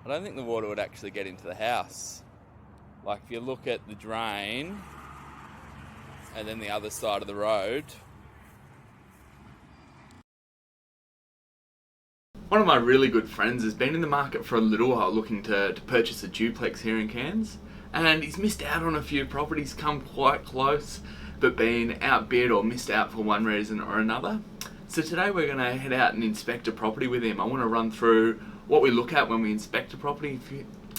I don't think the water would actually get into the house. Like if you look at the drain and then the other side of the road. One of my really good friends has been in the market for a little while looking to purchase a duplex here in Cairns, and he's missed out on a few properties, come quite close, but been outbid or missed out for one reason or another. So today we're going to head out and inspect a property with him. I want to run through what we look at when we inspect a property,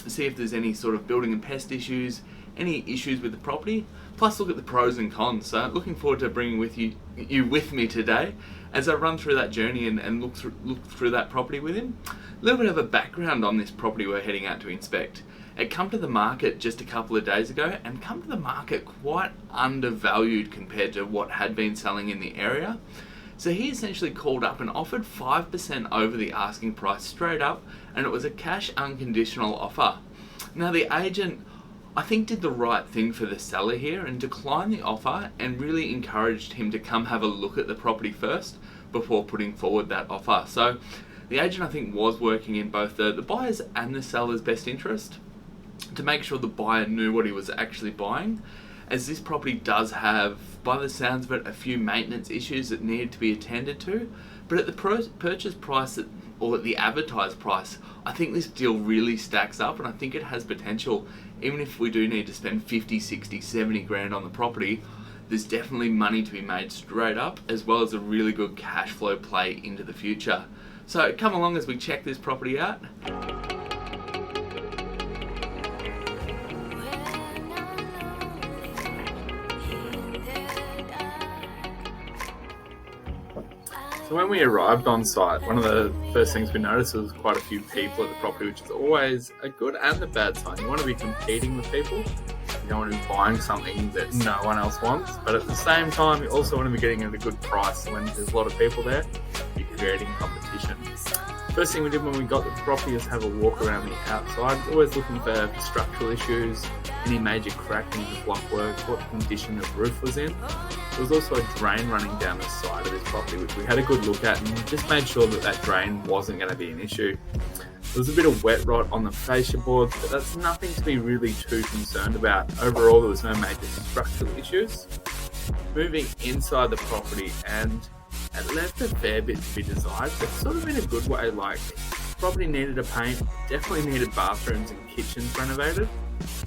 see if there's any sort of building and pest issues, any issues with the property, plus look at the pros and cons. So looking forward to bringing you with me today as I run through that journey and look through that property with him. A little bit of a background on this property we're heading out to inspect. It come to the market just a couple of days ago and come to the market quite undervalued compared to what had been selling in the area. So he essentially called up and offered 5% over the asking price straight up, and it was a cash unconditional offer. Now the agent, I think, did the right thing for the seller here and declined the offer and really encouraged him to come have a look at the property first before putting forward that offer. So the agent, I think, was working in both the buyer's and the seller's best interest to make sure the buyer knew what he was actually buying, as this property does have, by the sounds of it, a few maintenance issues that needed to be attended to. But at the purchase price, or at the advertised price, I think this deal really stacks up, and I think it has potential. Even if we do need to spend 50, 60, 70 grand on the property, there's definitely money to be made straight up, as well as a really good cash flow play into the future. So come along as we check this property out. So when we arrived on site, one of the first things we noticed was quite a few people at the property, which is always a good and a bad sign. You want to be competing with people. You don't want to be buying something that no one else wants, but at the same time, you also want to be getting at a good price. When there's a lot of people there, you're creating competition. First thing we did when we got the property is have a walk around the outside, always looking for structural issues, any major cracking in the block work, what condition the roof was in. There was also a drain running down the side of this property, which we had a good look at and just made sure that that drain wasn't going to be an issue. There was a bit of wet rot on the fascia boards, but that's nothing to be really too concerned about. Overall, there was no major structural issues. Moving inside the property, and it left a fair bit to be desired, but sort of in a good way. Like, property needed a paint, definitely needed bathrooms and kitchens renovated,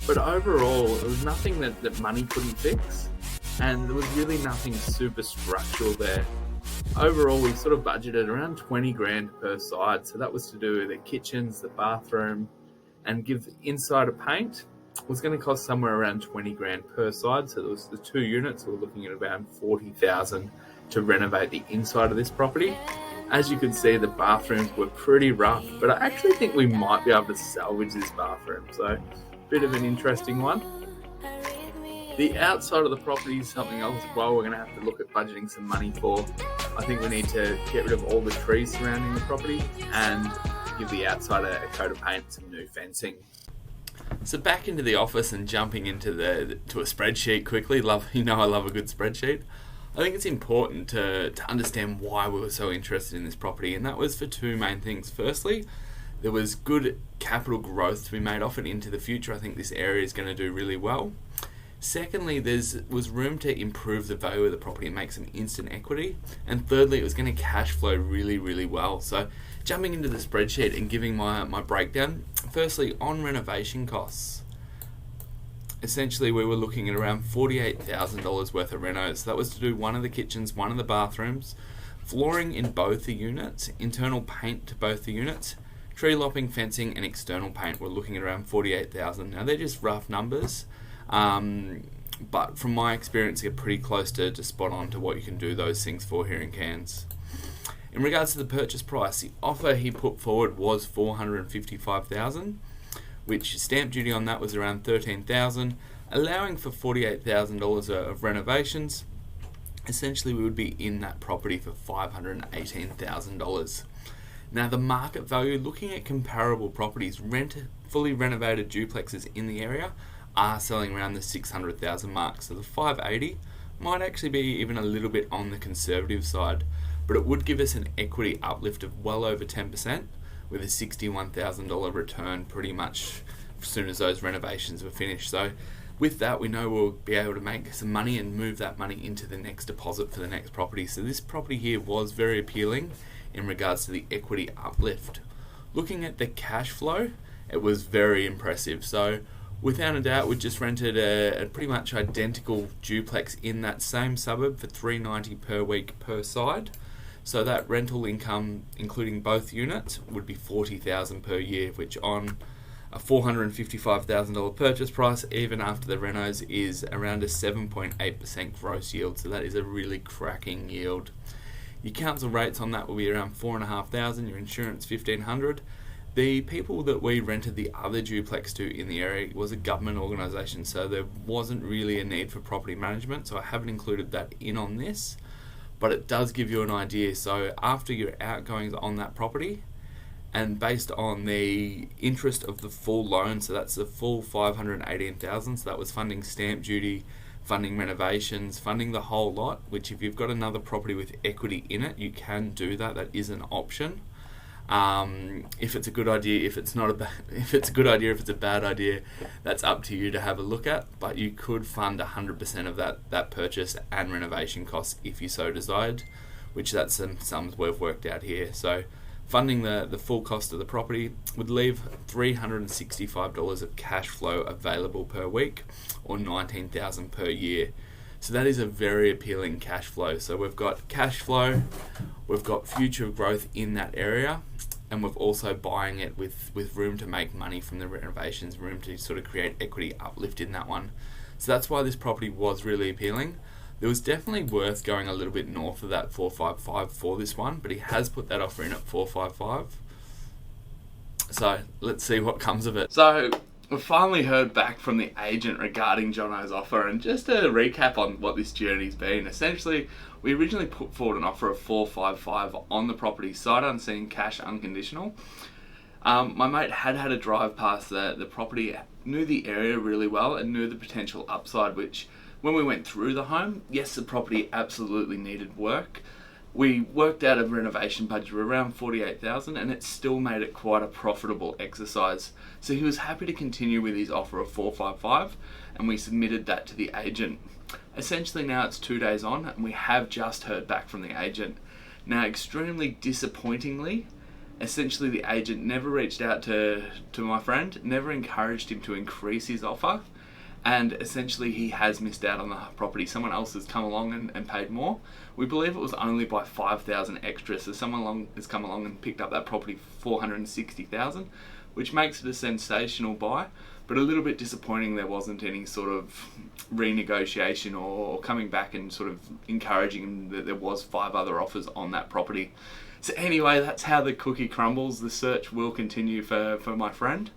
but overall, there was nothing that money couldn't fix, and there was really nothing super structural there. Overall, we sort of budgeted around 20 grand per side, so that was to do the kitchens, the bathroom, and give the inside a paint. It was going to cost somewhere around 20 grand per side, so there was the 2 units. We were looking at around 40,000 to renovate the inside of this property. As you can see, the bathrooms were pretty rough, but I actually think we might be able to salvage this bathroom, so bit of an interesting one. The outside of the property is something else as well we're going to have to look at budgeting some money for. I think we need to get rid of all the trees surrounding the property and give the outside a coat of paint, some new fencing. So back into the office and jumping into to a spreadsheet quickly. I love a good spreadsheet. I think it's important to understand why we were so interested in this property, and that was for 2 main things. Firstly, there was good capital growth to be made off it into the future. I think this area is going to do really well. Secondly, there was room to improve the value of the property and make some instant equity. And thirdly, it was going to cash flow really, really well. So jumping into the spreadsheet and giving my breakdown. Firstly, on renovation costs. Essentially, we were looking at around $48,000 worth of renos. So that was to do one of the kitchens, one of the bathrooms, flooring in both the units, internal paint to both the units, tree lopping, fencing, and external paint. We're looking at around $48,000. Now, they're just rough numbers. But from my experience, they're pretty close to spot on to what you can do those things for here in Cairns. In regards to the purchase price, the offer he put forward was $455,000, which stamp duty on that was around $13,000, allowing for $48,000 of renovations. Essentially, we would be in that property for $518,000. Now, the market value, looking at comparable properties, fully renovated duplexes in the area are selling around the 600,000 mark. So the 580 might actually be even a little bit on the conservative side, but it would give us an equity uplift of well over 10%, with a $61,000 return pretty much as soon as those renovations were finished. So with that, we know we'll be able to make some money and move that money into the next deposit for the next property. So this property here was very appealing in regards to the equity uplift. Looking at the cash flow, it was very impressive. So without a doubt, we just rented a pretty much identical duplex in that same suburb for $390 per week per side. So that rental income, including both units, would be $40,000 per year, which on a $455,000 purchase price, even after the renos, is around a 7.8% gross yield. So that is a really cracking yield. Your council rates on that will be around $4,500, your insurance $1,500. The people that we rented the other duplex to in the area was a government organisation, so there wasn't really a need for property management, so I haven't included that in on this, but it does give you an idea. So after your outgoings on that property, and based on the interest of the full loan, so that's the full $518,000, so that was funding stamp duty, funding renovations, funding the whole lot, which if you've got another property with equity in it, you can do that. That is an option. If it's a good idea, if it's not if it's a good idea, if it's a bad idea, that's up to you to have a look at. But you could fund 100% of that purchase and renovation costs if you so desired, which that's some sums we've worked out here. So funding the full cost of the property would leave $365 of cash flow available per week, or $19,000 per year. So that is a very appealing cash flow. So we've got cash flow, we've got future growth in that area, and we're also buying it with room to make money from the renovations, room to sort of create equity uplift in that one. So that's why this property was really appealing. It was definitely worth going a little bit north of that 455 for this one, but he has put that offer in at 455. So let's see what comes of it. So we've finally heard back from the agent regarding Jono's offer, and just to recap on what this journey's been, essentially we originally put forward an offer of 455 on the property, sight unseen, cash unconditional. My mate had a drive past the property, knew the area really well and knew the potential upside, which when we went through the home, yes, the property absolutely needed work. We worked out a renovation budget of around $48,000, and it still made it quite a profitable exercise. So he was happy to continue with his offer of 455, and we submitted that to the agent. Essentially now it's 2 days on, and we have just heard back from the agent. Now, extremely disappointingly, essentially the agent never reached out to my friend, never encouraged him to increase his offer, and essentially he has missed out on the property. Someone else has come along and paid more. We believe it was only by $5,000 extra, so someone has come along and picked up that property for $460,000, which makes it a sensational buy, but a little bit disappointing there wasn't any sort of renegotiation or coming back and sort of encouraging him that there was 5 other offers on that property. So anyway, that's how the cookie crumbles. The search will continue for my friend.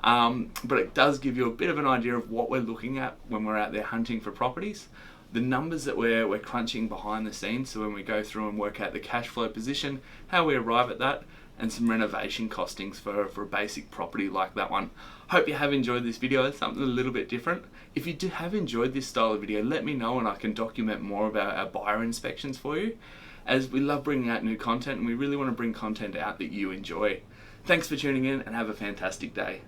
But it does give you a bit of an idea of what we're looking at when we're out there hunting for properties. The numbers that we're crunching behind the scenes, so when we go through and work out the cash flow position, how we arrive at that, and some renovation costings for a basic property like that one. Hope you have enjoyed this video. It's something a little bit different. If you have enjoyed this style of video, let me know and I can document more about our buyer inspections for you, as we love bringing out new content and we really want to bring content out that you enjoy. Thanks for tuning in and have a fantastic day.